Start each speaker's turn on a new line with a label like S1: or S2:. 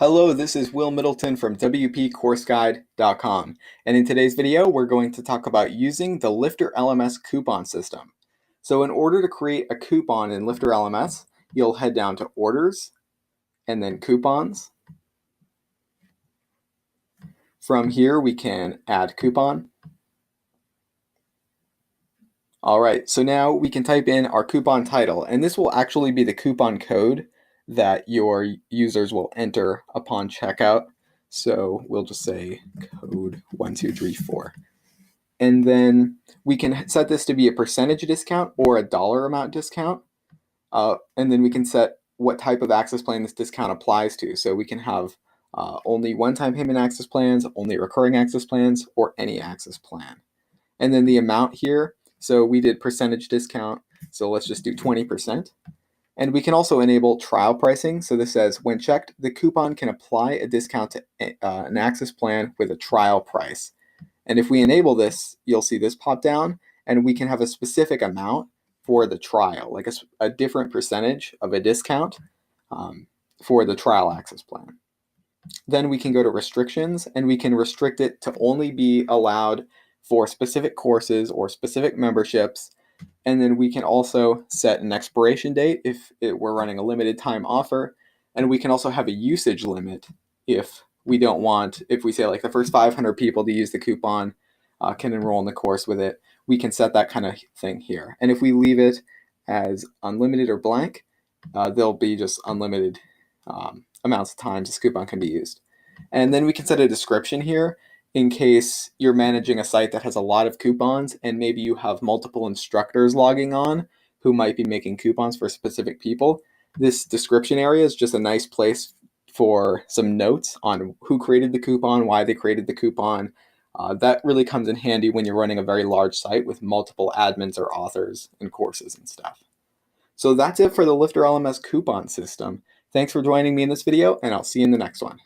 S1: Hello, this is Will Middleton from WPCourseGuide.com, and in today's video we're going to talk about using the LifterLMS coupon system. So in order to create a coupon in LifterLMS, you'll head down to Orders and then Coupons. From here we can add coupon. Alright, so now we can type in our coupon title, and this will actually be the coupon code that your users will enter upon checkout. So we'll just say code 1234. And then we can set this to be a percentage discount or a dollar amount discount. And then we can set what type of access plan this discount applies to. So we can have only one-time payment access plans, only recurring access plans, or any access plan. And then the amount here, so we did percentage discount, so let's just do 20%. And we can also enable trial pricing. So this says, when checked, the coupon can apply a discount to an access plan with a trial price. And if we enable this, you'll see this pop down, and we can have a specific amount for the trial, like a different percentage of a discount for the trial access plan. Then we can go to restrictions, and we can restrict it to only be allowed for specific courses or specific memberships. And then we can also set an expiration date if we're running a limited time offer. And we can also have a usage limit if we don't want, if we say like the first 500 people to use the coupon can enroll in the course with it, we can set that kind of thing here. And if we leave it as unlimited or blank, there'll be just unlimited amounts of times this coupon can be used. And then we can set a description here in case you're managing a site that has a lot of coupons and maybe you have multiple instructors logging on who might be making coupons for specific people. This description area is just a nice place for some notes on who created the coupon, why they created the coupon. That really comes in handy when you're running a very large site with multiple admins or authors and courses and stuff. So that's it for the LifterLMS coupon system. Thanks for joining me in this video, and I'll see you in the next one.